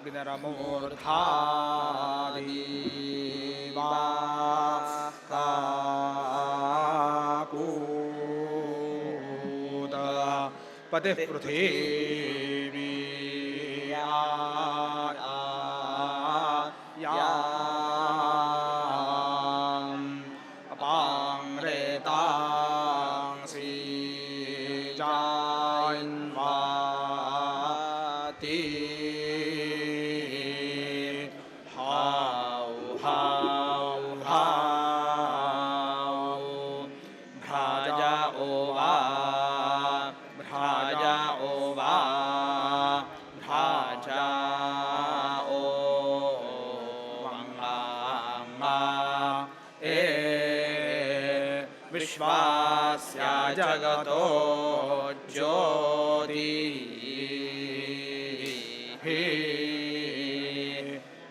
पितरमूर्धादीवा काकूत पतिः पृथिवी अपांरेतांसी जायन्वाति हाउ हाउ हाउ भ्राजा ओवा भ्राजा ओवा भ्राजा ओ वंगा ए विश्वास्या जगतो ज्योतिः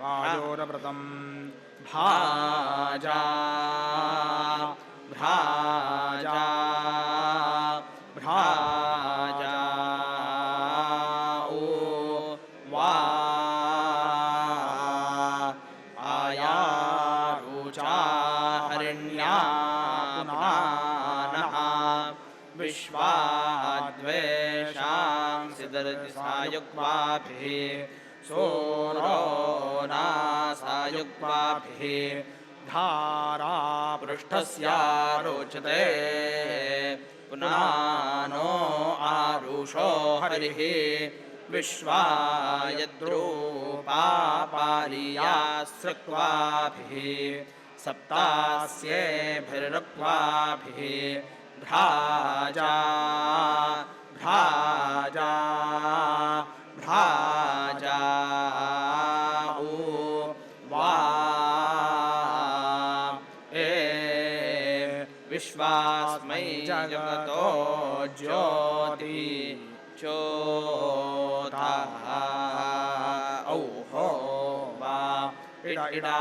वायोरव्रतं भाजा भ्राजा भ्राजा ओ वा आयारुचा हरिण्या पुनानः विश्वाद्वेषांसि दर्दिसायुक्वाभिः सोरो नासायुक्वाभिः धारा पृष्ठस्यारोचते पुनानो आरुषो हरिः विश्वायद्रूपापालियासृक्वाभिः सप्तास्येभिरक्वाभिः भ्राजा भ्राजा भ्राजा ओ वा ए विश्वास्मै जगतो ज्योति चोतः औहो वा इडा इडा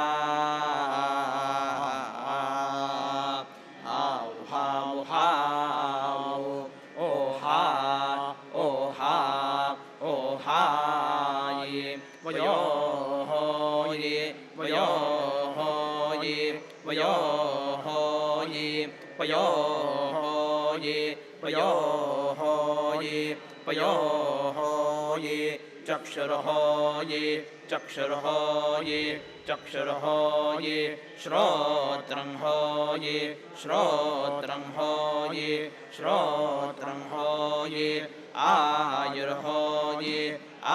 हाउ हाउ हाउ ओहा ओहा ओहा ये वयो हो ये वयो हो ये वयो हो ये वयो हो ये वयो हो ये वयो हो ये चक्षुर्हो ये चक्षुर्हो ये चक्षुर्हो ये श्रोत्रं हो ये श्रोत्रं हो ये श्रोत्रं हो ये आयुर्हो ये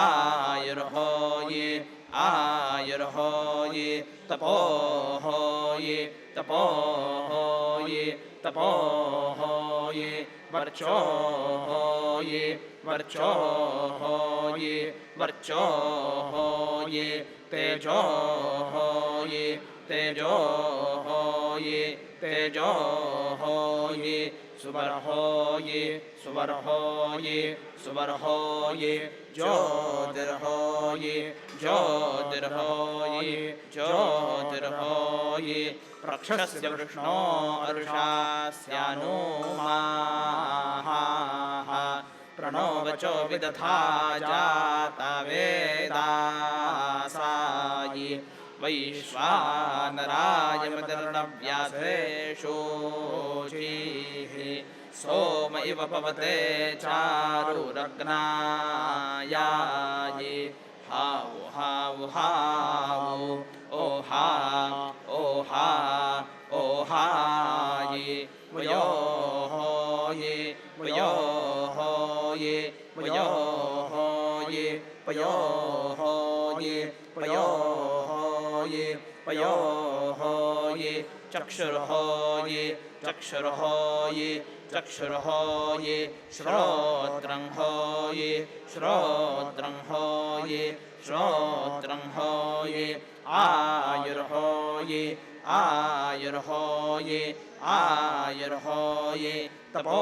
आयुर्हो ये आयुर्हो ये तपो हो ये तपो हो ये तपो हो ये वर्चो हो ये वर्चो हो ये वर्चो हो ये तेजो हो ये तेजो हो ये तेजो हो ये सुवर हो ये सुवर हो ये सुवर हो ये ज्योतिर्हो ये ज्योतिर्हो ये ज्योतिर्हो ये प्रक्षस्य वृष्णो अर्षास्यानो माः प्रणो वचो विदधा जाता वेदासायि वैश्वानराय मदर्णव्यासेषोचिः सोम इव पवते चारुरग्नायायि हाउ हाउ हाउ ओहा ओहा ओहा ये वयो हो ये वयो हो ये वयो हो ये वयो हो ये वयो हो ये वयो हो ये चक्षुर्हो ये चक्षुर्हो ये चक्षुर्हो ये श्रोत्रं हो ये श्रोत्रं हो ये श्रोत्रं हो ये आयुर्हो ये आयुर्हो ये आयुर्हो ये तपो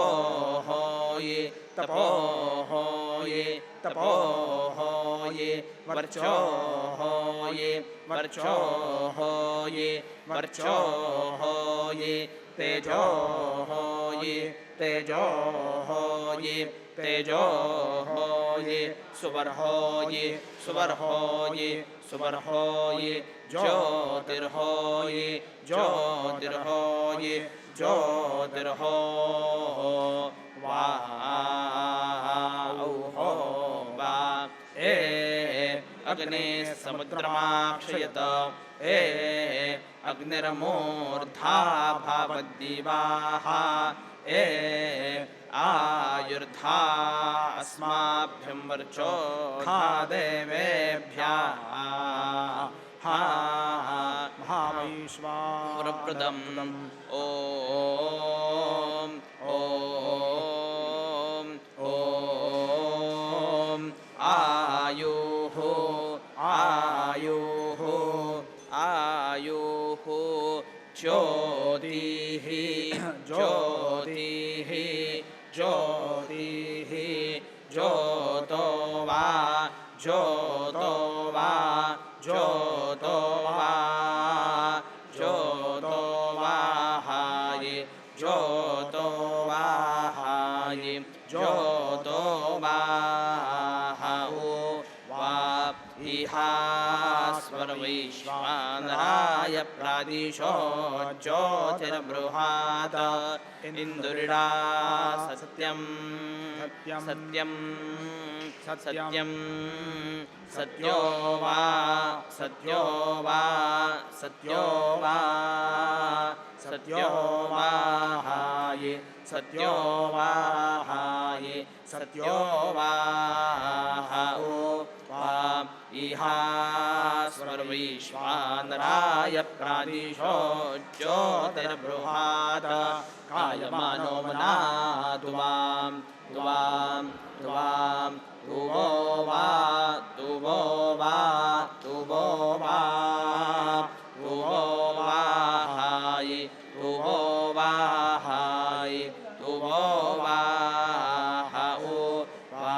हो ये तपो हो ये तपो हो ये वर्चो हो ये वर्चो हो ये वर्चो हो ये तेजो हो ये तेजो हो ये तेजो हो ये सुबर्होये सुबर्होये सुबर्होये ज्योतिर्होये ज्योतिर्होये ज्योतिर्हो वाओहो वा अग्ने समुद्रमाक्षयत अग्निर्मूर्धा भवद्दिवाः आयुर्धा अस्माभ्यं वर्चोधा देवेभ्यः महावैश्वानरप्रदम् ॐ ॐ ॐ आयुः आयुः आयुः ज्योतिः ज्योतिः ज्योतिः ज्योतो वा ज्योतो वा ज्योतो वा ज्योतो वाहाये ज्योतो वाहाये ज्योतो वाहाओ वा इहास्वर्वैश्वानराय प्रादिशो ज्योतिर्बृहात् इन्दुरिडा सत्यं सत्यं सत्यं सत्यो वा सत्यो वा सत्यो वा सत्यो वाहाये सत्यो वाहाये सत्यो वाहाओ वा इहास्वर्वैश्वानराय प्रादिशो ज्योतिर्बृहात् कायमानो मनातु वां तुवां तुवां तुवो वा तुवो वा तुवो वा तुवो वाहाये तुवो वाहाये तुवो वाहाओ वा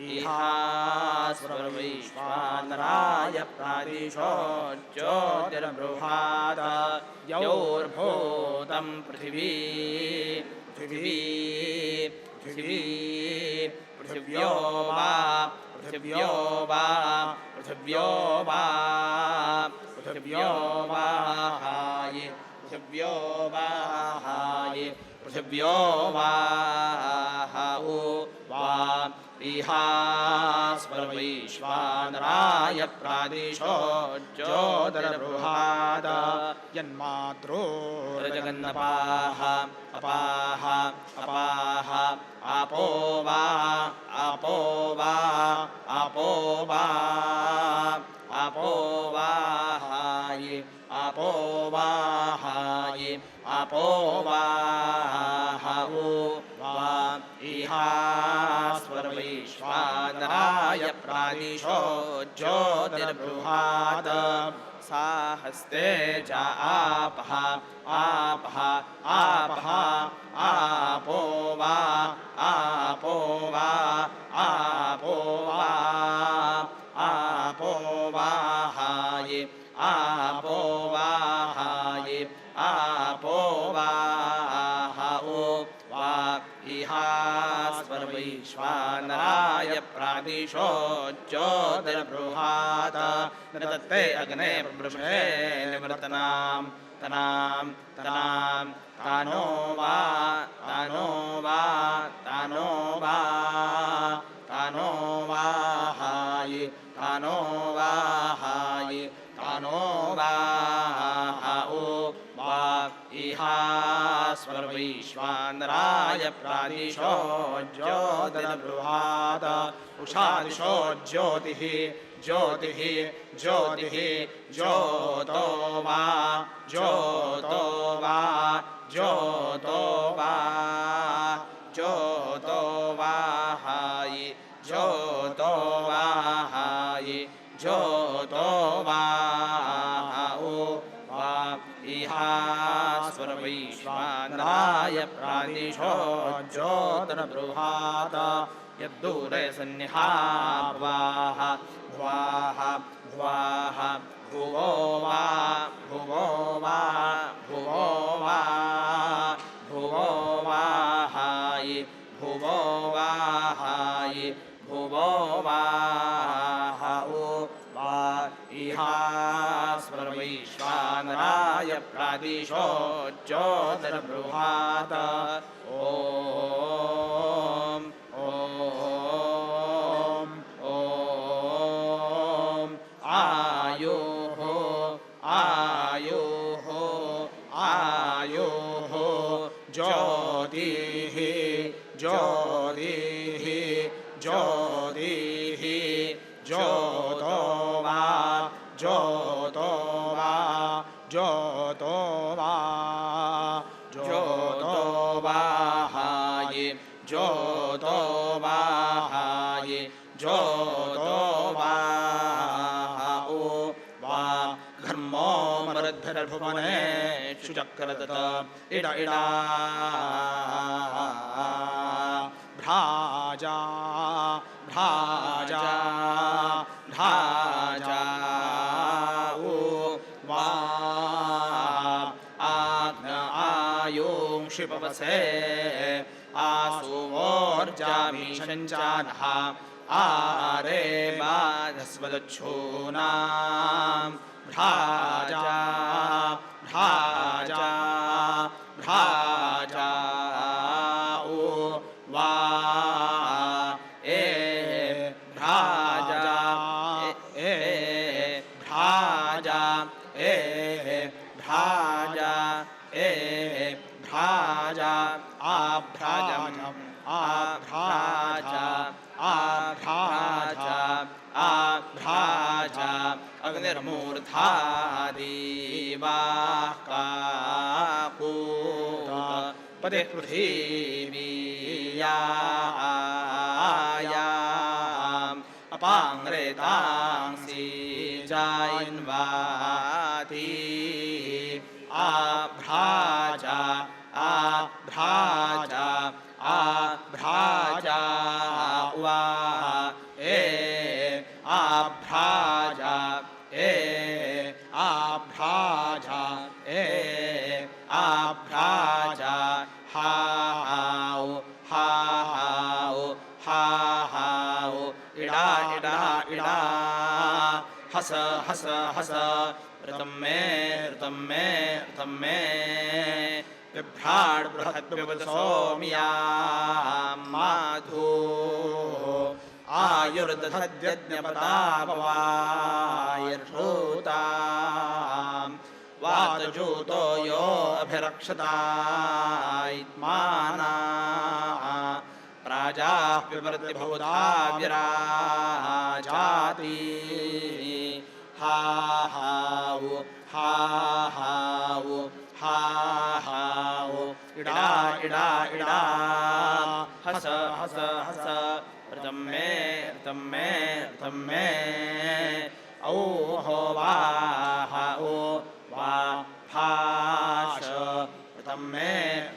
इहास्वर्वैश्वानराय प्रादिशो ज्योतिर्बृहात् योर्भूतं पृथिवी पृथिवी पृथिवी पृथिव्यो वा पृथिव्यो वा पृथिव्यो वा पृथिव्यो वाहाये पृथिव्यो वाहाये पृथिव्यो वाहाओ वा इहास्वर्वैश्वानराय प्रादिशो ज्योतिर्बृहात् यन्मात्रो जगन्नपाः अपाः अपाः आपो वा आपो वा आपो वा आपो वाहाये आपो वाहाये आपो वाहाओ वा इहास्वर्वैश्वानराय प्रादिशो ज्योतिर्बृहात् साहस्ते च आपः आपः आपः आपो वा आपो वा आपो वा आपो वाहाये आपो वाहाये आपो वाहाओ वा इहास्वर्वैश्वानराय प्रादिशो ज्योतिर्बृहात् नृतत्ते अग्ने प्रबृषे निवर्तनां तनां तनां तानो वा तानो वा तानो वा तानो वाहाये तानो वाहाये तानो वाहाओ वा इहास्वर्वैश्वानराय प्रादिशो ज्योतिर्बृहात् उषादिशो ज्योतिः ज्योतिः ज्योतिः ज्योतो वा ज्योतो वा ज्योतो वा ज्योतो वाहाये ज्योतो वाहाये ज्योतो वाहाओ वा इहास्वर्वैश्वानराय प्रादिशो ज्योतिर्बृहात् यद्दूरे सन्निहावाः भ्वाः भ्वाः भुवो वा भुवो वा भुवो वा भुवो वाहाये भुवो वाहाये भुवो वैश्वानराय प्रादिशो ज्योतिर्बृहात् ॐ ॐ ॐ आयुः आयुः आयुः ज्योतिः ज्योतिः ज्योतिः ज्योतो वा ज्योतो वा ज्योतो वा ज्योतो वाहाय ज्योतो वाहाय ज्योतो वाहो वा घर्मो मरुद्भिर्भुवने शुचक्रदत इड इडा भ्राजा भ्राजा भ्राजा ओ वा आग्न आयुं शिपवसे आसुवोर्जामीशञ्चानः आरे बाधस्वदच्छूनां भ्राजा भ्राजा भ्राजा ओ वा ए भ्राजा ए भ्राजा ए भ्राजा ए भ्राजा आभ्राजम् आभ्राजा आभ्राजा आभ्राजा अग्निर्मूर्धा देवाः काकूत पदे पृथिवीयायाम् अपाङ्रेतांसि जायन्वाति आभ्राजा आभ्राजा आभ्राजा वा ए आभ्राजा ए आभ्राजा ए आभ्राजा हाउ हाउ हाउ इडा इडा इडा हस हस हस ऋतं मे ऋतं मे ऋतं मे बिभ्राड् बृहद्विवद सौम्यां माधो आयुर्दधद्यज्ञपदापवायुर्हूतां वातजूतो यो अभिरक्षतायित्माना प्राजाः पिबर्ति बहुधा विराजाति हा हाउ हा हाउ हा हाउ इडा इडा इडा हस हस हस ऋतं मे ऋतं मे ऋतं मे औहो वाह ओ वा फाश ऋतं मे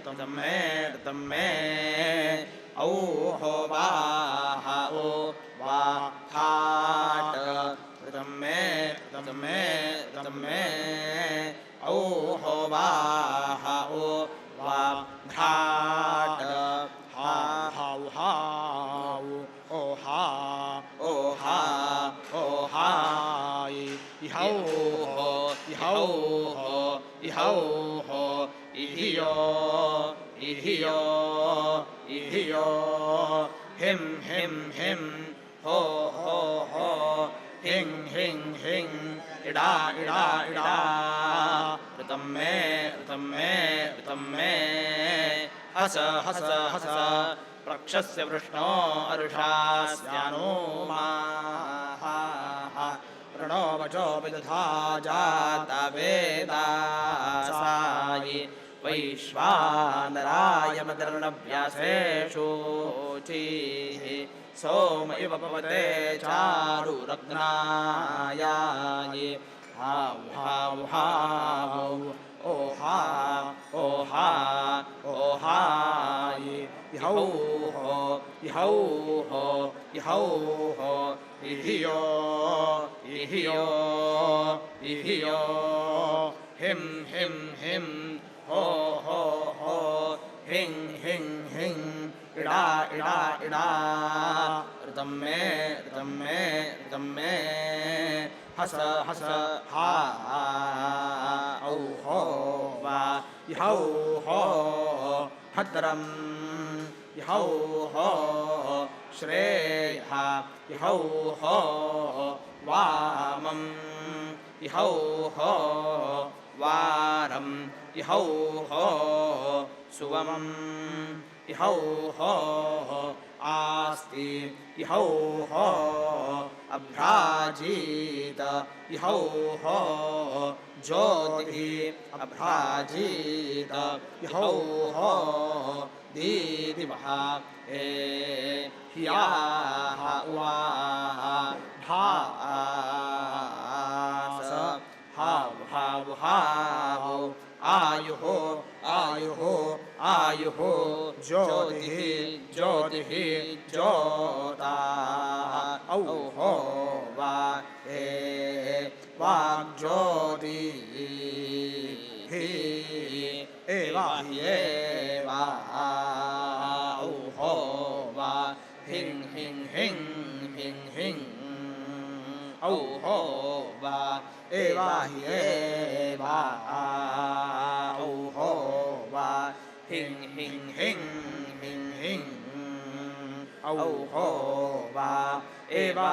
ऋतं मे ऋतं मे औहो वाह ओ वा फाट ऋतं मे ऋतं मे ऋतं मे औहो वाह ओ वा भ्राट हा हाउ हाउ ओ हा ओ हा ओ हाय इहौ हो इहौ हो इहौ हो इहियो इहियो इहियो हिं हिं हिं हो हो हो हिं हिं हिं इडा इडा इडा ऋतं मे ऋतं मे ऋतं मे हस हस हस प्रक्षस्य वृष्णो अरुषास्यानो माः ऋणो वचो विदधा जाता वेदासायि वैश्वानराय मदर्णव्यासेषोचिः सोम इव पवते चारुरग्नायायि हाउ हाउ हाउ ओ हा ओ हा ओ हाय इहौ हो इहौ हो इहौ हो इहियो इहियो इहियो हिं हिं हिं हो हो हो हिं हिं हिं इडा इडा इडा ऋतं मे हस हा औ हो वा इहौ हो भद्रं इहौ हो श्रेयः इहौ हो वामम् इहौ हो वारम् इहौ हो सुवमम् इहौ हो आस्ति इहौ हो अभ्राजीत इहौ हो ज्योतिः अभ्राजीत इहौ हो दीदिवः हियाः उवा भास हावु आयुः ज्योतिः ज्योता औ हो वा वाग्ज्योतिः एवा औ हो वा हिं औ हो वा एवा औ हो वा हिं औ हो वा एवा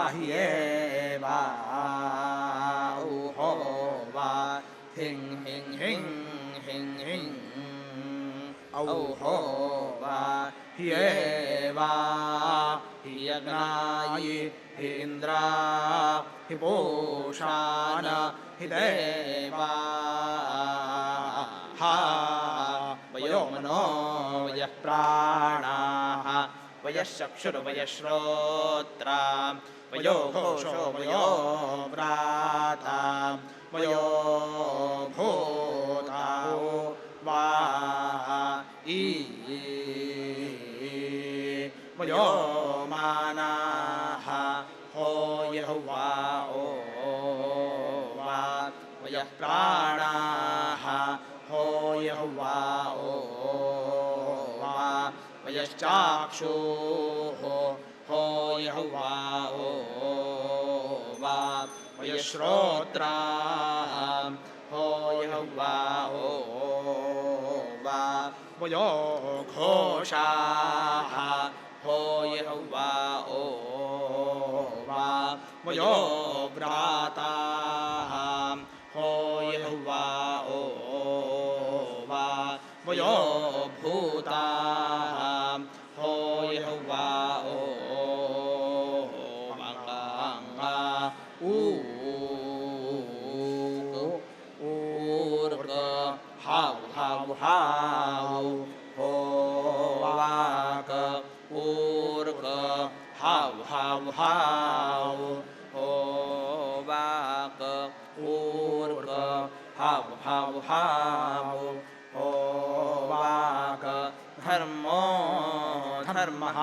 औ हो वा हिं औ हो वा ह्येवा हियग्नायि हि इन्द्रा हि पूषान हि देवा हा वयो मनो वयः प्राणाः वयः चक्षुर्वयः श्रोत्रा वयो घोषो वयो व्राता वयो भूताओ वा वयो मानाः हो यहुवा ओ वा वयः प्राणाः हो यहुवा ओ वा वयश्चाक्षुः हो यहुवा ओ वा वयश्रोत्राः हो यहुवा ओ वा वयो घोषाः हो यहुवा ओ वा वयो व्राताः हो यहुवा ओ वा वयो भूताः हो यहुवा ओ वाङ्गा ऊर्ग हाउ हो वाक ऊर्ग हाउ हो वाक ऊर्ग हाउ हो वाक धर्मो धर्मः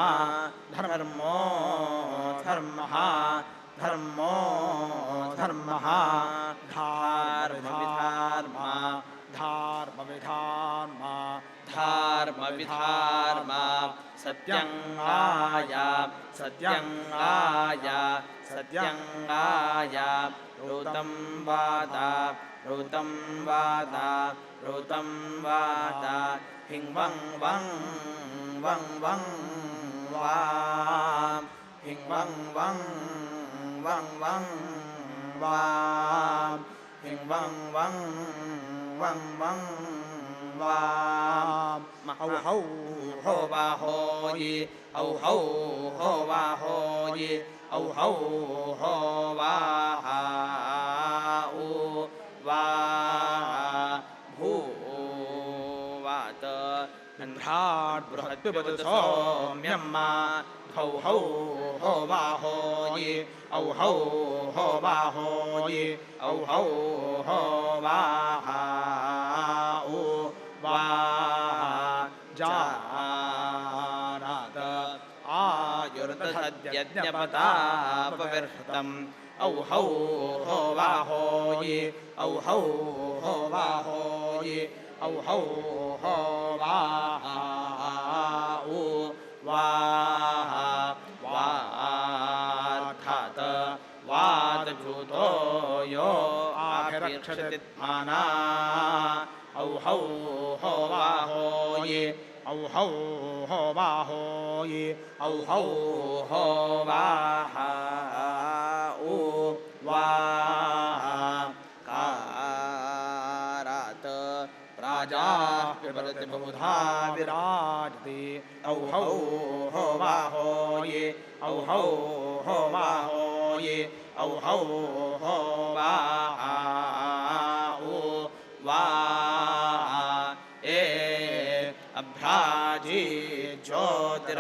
धर्मविधार्मा सत्यङ्गाय ऋतं वाद हिं वं वा हिं वं वा हिं वं वा औ हौ हो वा होयि औ हौ हो वा होयि औ हौ हो वा उ वा भूवात नन्ध्राट् बृहत्पिबतु सौम्यम्मा हौ हौ हो वा होयि औ हौ हो वा होयि औ हौ हो वा उ वा जानात आयुर्दधद्यज्ञपतापविर्हृतम् औ हौ हो वा होयि औ हौ हो वा होयि औ हौ हो वा उ वा वाभिरक्षति माना औ हौ हो वाहो ये औ हौ हो वाहो ये औ हौ हो वाहा ओ वाकारात् प्राजा पिबरति बहुधा विराजते औ हौ हो वाहो ये औ हौ हो वाहो ये औ हौ हो वाहा ओ वा अभ्राजी ज्योतिरभ्राजीत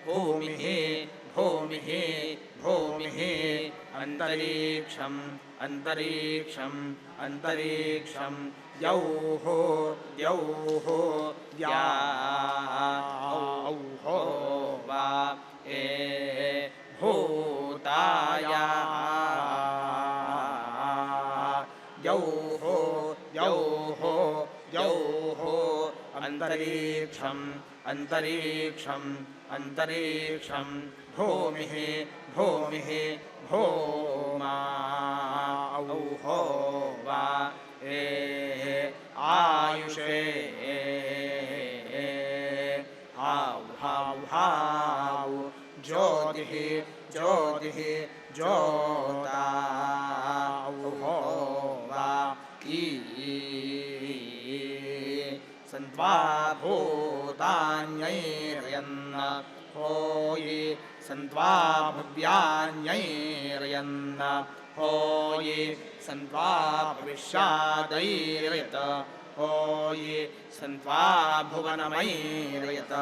भूमिः भूमिः भूमिः अन्तरीक्षम् अन्तरीक्षम् अन्तरीक्षम् द्यौः द्यौः द्याौः वा भूताया द्यौः द्यौः द्यौः अन्तरीक्षम् अन्तरीक्षम् अन्तरीक्षम् भूमिः भूमिः भूमाौः वा आयुषे हाउ ज्योतिः ज्योतिः ज्योताौः वा सन्त्वा भूतान्यैर्यन् होयि सन्त्वा भव्यान्यैर्यन् होयि सन्त्वा भविष्यादैर्यत् होयि सन्त्वा भुवनमैर्यत्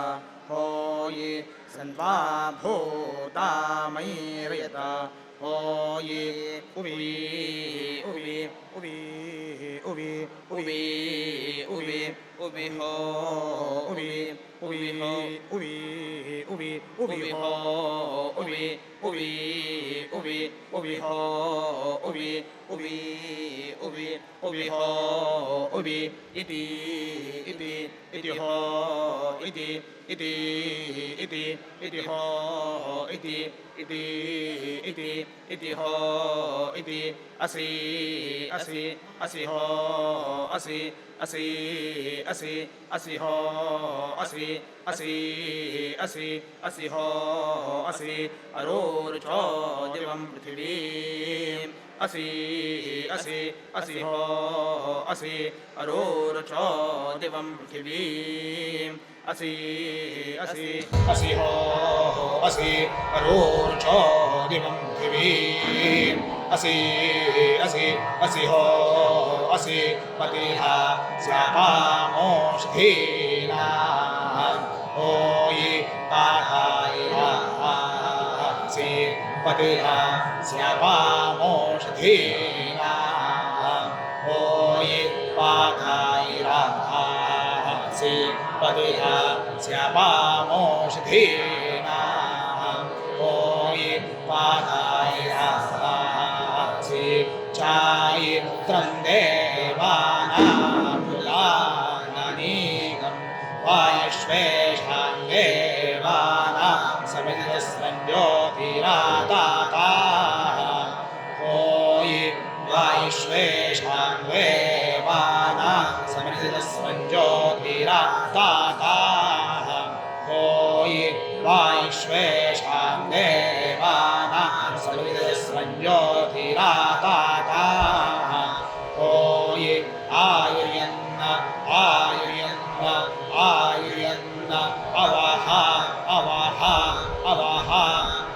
होयि सन्त्वा भूतामैर्यत् होयि उवि उवि उवि उवि उवि उवि उवि हो उवि उवि हो उवि उवि उवि हो उवि उवि उवि उवि हो उवि उवि उवि उवि हो उवि इति इति इति हो इति इति इति इति हो इति इति इति इति हो इति असि असि असि हो असि असि असि असि हो असि असि असि असि हो असि अरोरुचो दिवं पृथिवीम् असि असि असि हो असि अरोरुचो दिवं पृथिवीम् असि असि असि हो असि अरोरुचो दिवं पृथिवीम् असि असि असि हो असि पतिहा स्यापामोषधीना ओयि पाठायसि पतिहा स्यापामोषधीना ओयि पाठायसि पतिहा स्यापामोषधीना ओयि पाठायसि चायित्रं देवानां वायश्वेषां देवानां समितिस्वं ज्योतिराताताः होयि वायश्वेषां देवानां समितिस्वं ज्योतिराताताः होयि वायश्वेषां देवानां समितिस्वं ज्योतिराताताः होयि आयुर्यन्न आयुर्यन्न आयुर्यन्न अवह अवह अवह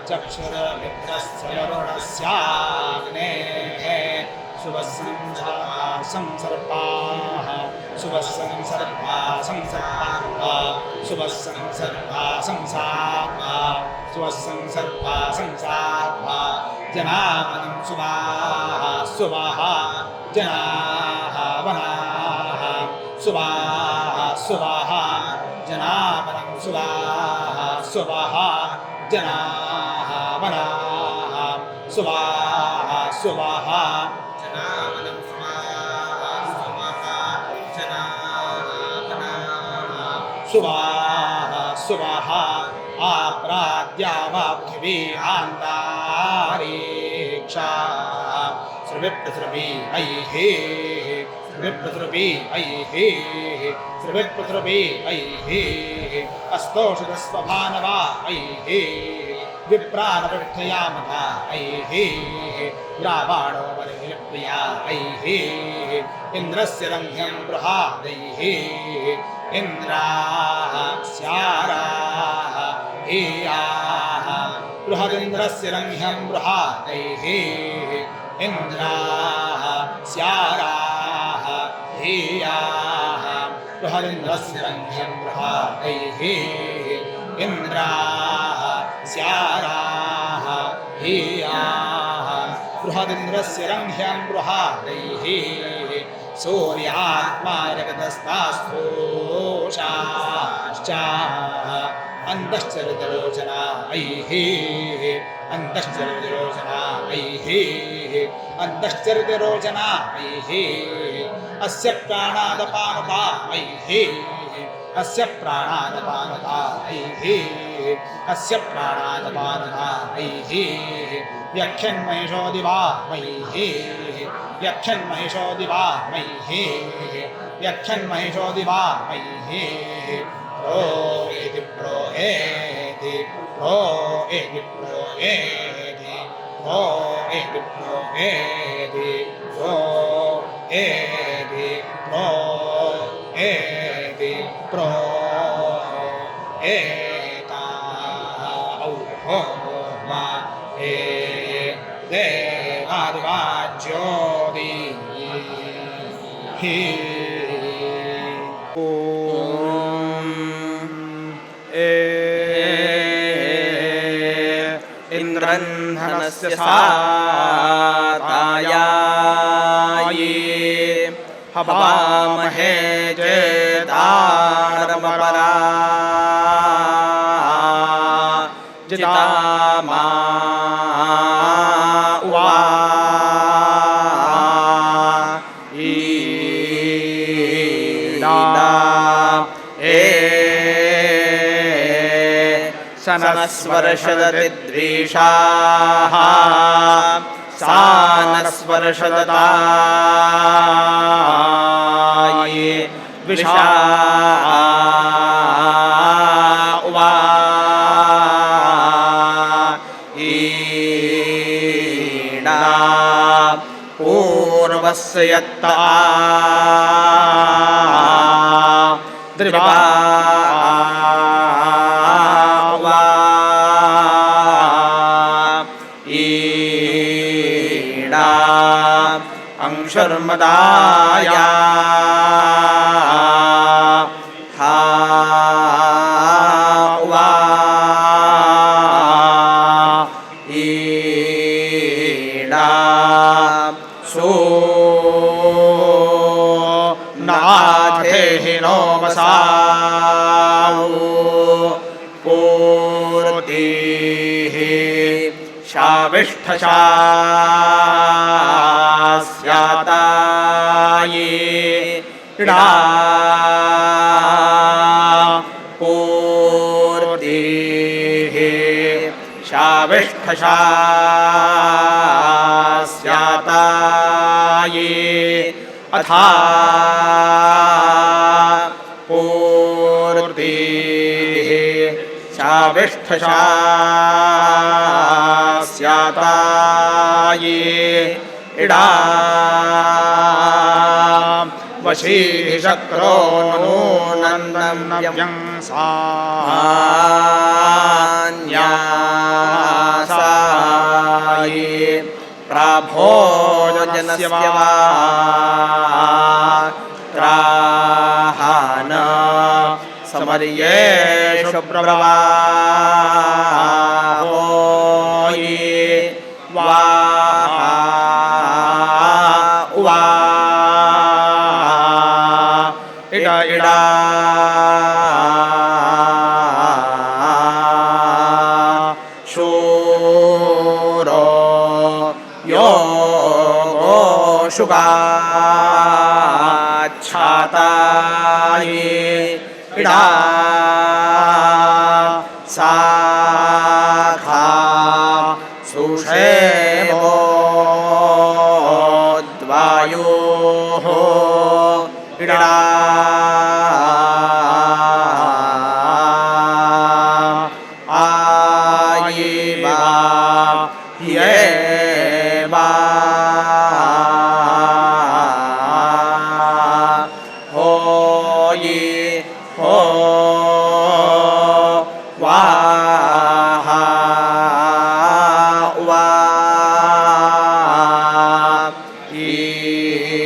चक्षुर्मित्रस्य वरुणस्याग्नेः शुभसंसर्पाः संसर्पाः शुभसंसर्पाः संसर्पाः शुभसंसर्पाः संसाराः शुभसंसर्पाः संसाराः जनावनं शुभाः शुभाः जनाः वनाः शुभाः शुभाः जनावनं शुभाः शुभाः जनाः वनाः शुभाः शुभाः जनावनं शुभाः शुभाः शुभाः आप्राद्या वा पृथिवी आन्तारी शा श्रविप्रसृपी ऐः श्रविप्रसृपी ऐः श्रविप्रसृपी ऐः अस्तोषधस्वभानवा ऐः विप्राणपृष्ठयामथा ऐः रावाणो बलिप्रिया ऐः इन्द्रस्य रम्यं बृहादैः इन्द्रास्याराः हेयाः बृहदिन्द्रस्य रम्यं बृहादैः इन्द्रास्याराः हेयाः बृहदिन्द्रस्य रम्यं बृहादैः इन्द्रास्याराः हेयाः बृहदिन्द्रस्य रम्यं बृहादैः सूर्यात्मा जगदस्तास्थोषाश्च अन्तश्चरितलोचना ऐः अन्तश्चरितलोचना ऐः अन्तश्चरितलोचना ऐः अस्य प्राणादपानता ऐः अस्य प्राणादपानता ऐः अस्य प्राणादपानता ऐः यक्षन्महिषो दिवा मयिः यक्षन्महिषो दिवा मयिः यक्षन्महिषो दिवा मयिः प्रो एति प्रो एति प्रो एति प्रो एति प्रो एति प्रो एति प्रो एति प्रो एति प्रो एता औ मा ए देवादिवाज्योति हि इन्द्रन्धनस्य सातायाये हवामहे जेतारमपरा जितामा उवा सनस्वर्षदति द्विषाः सानस्वर्षदताये विषा उवा ईडा पूर्वस्य यत्ता द्रिवा अंशुर्मदाया हा वा ईडा सो नाथेहिनो वसावो पूर्तिः शाविष्ठशास्याताये इडा पूर्तिः शाविष्ठशास्याताये अथा पूर्तिः शाविष्ठशास्याताये इडा वशीः शक्रो नो नन्दनं सान्यासाये प्राभोजनस्य वा त्राहान समर्येषु प्रवाहो ये वा उवा इडा इडा शूरो यो शुगाच्छाताये इडा साखा सुषेवो इडा आयिवा येवा होयि हो वाहा वा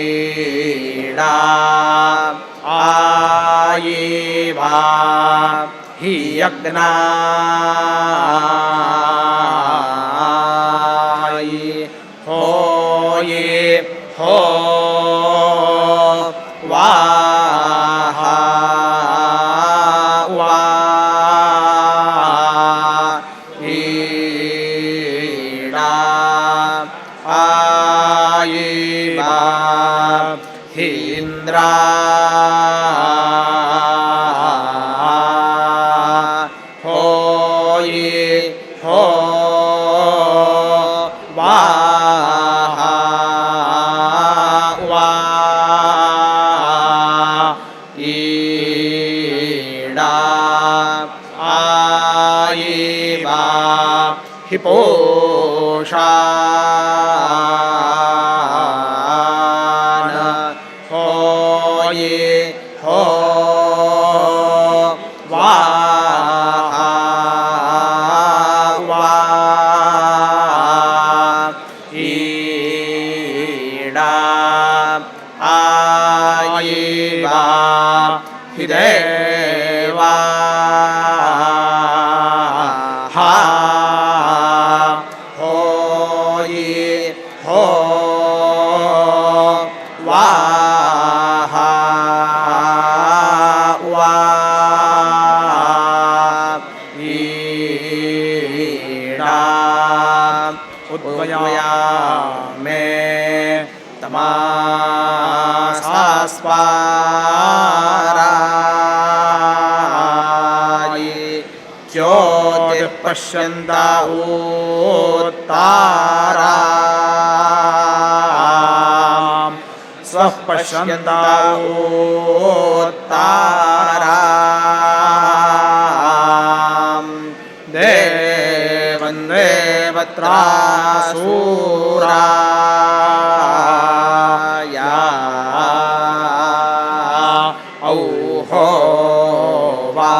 ईडा आयिवा हि यज्ञायि होयि हो वाहा वा ईडा आयिवा हीन्द्रा होयि हो वाहा वा ईडा आयिवा हि पोषान होयि हो वाहा वा ईडा आयिवा हि देवा हा होयि हो वाहा वा ईडा उद्वयामे तमासास्वारायि ज्योतिः पश्यन्ता उत्ताराम् स्वः पश्यन्ता उत्ताराम् देवं देवत्रासूराया औहो वा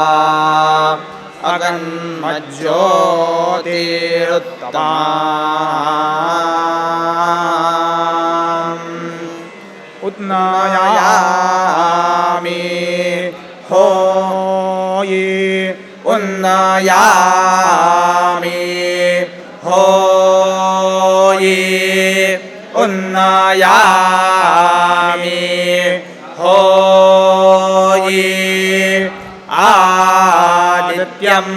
अगन्मज्योतिरुत्तमा उन्नयामि होयि उन्नयामि होयि उन्नयामि होयि आदित्यं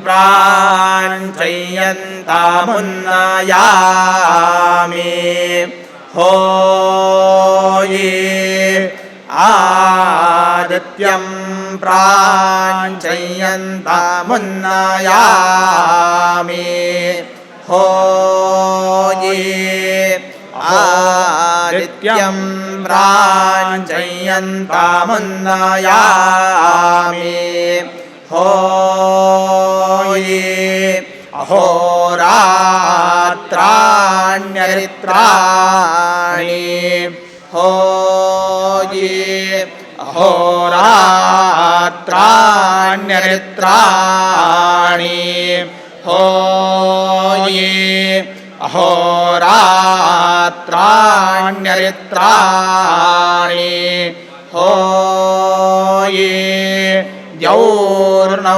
प्राञ्चयन्तामुन्नयामि होयि आदित्यं प्राञ्चयन्तामुन्नयामि होयि आदित्यं प्राञ्चयन्तामुन्नयामि होयि अहोरात्राण्यरित्राणि होयि अहोरात्राण्यरित्राणि होयि अहोरात्राण्यरित्राणि होयि द्यौर्नौर्हाव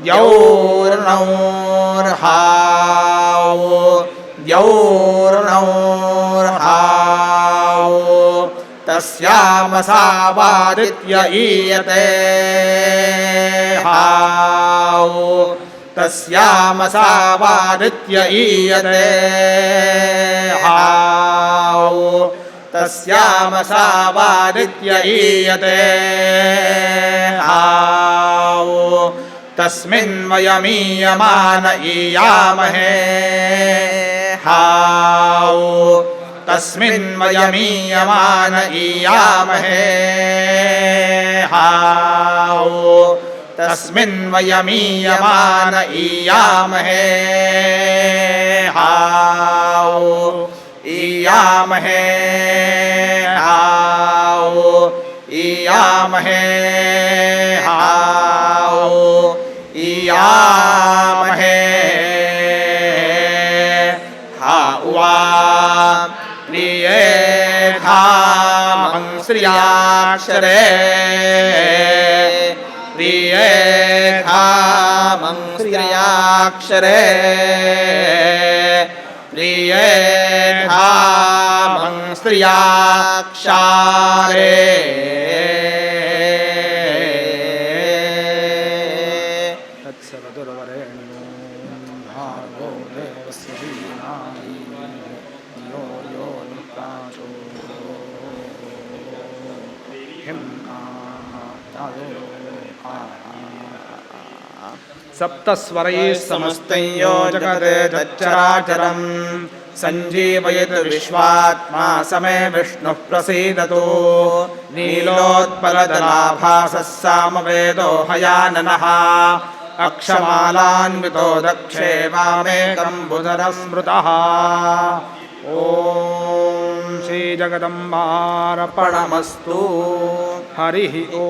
द्यौर्नौर्हाव द्यौर्नौर्हाव तस्यामसावादित्य ईयते हाव तस्यामसावादित्य ईयते हाव तस्यामसावादित्य ईयते हाव तस्मिन्वयमीयमान ईयामहे हाव तस्मिन् वयमीयमान ईयामहे हाओ तस्मिन् वयमीयमान ईयामहे हाओ ईयामहे हाओ ईयामहे हाओ ईयामहे हाउवा प्रियेधामं श्रियाक्षरे प्रियेधामं श्रियाक्षरे प्रियेधामं श्रियाक्षरे सप्तस्वरैः समस्तं यो जगत् तच्चराचरम् सञ्जीवयतु विश्वात्मा समे विष्णुः प्रसीदतु नीलोत्पलदलाभासः सामवेदो हयाननः अक्षमालान्वितो दक्षे वामेकं बुधरः स्मृतः ॐ श्रीजगदम्बार्पणमस्तु हरिः ॐ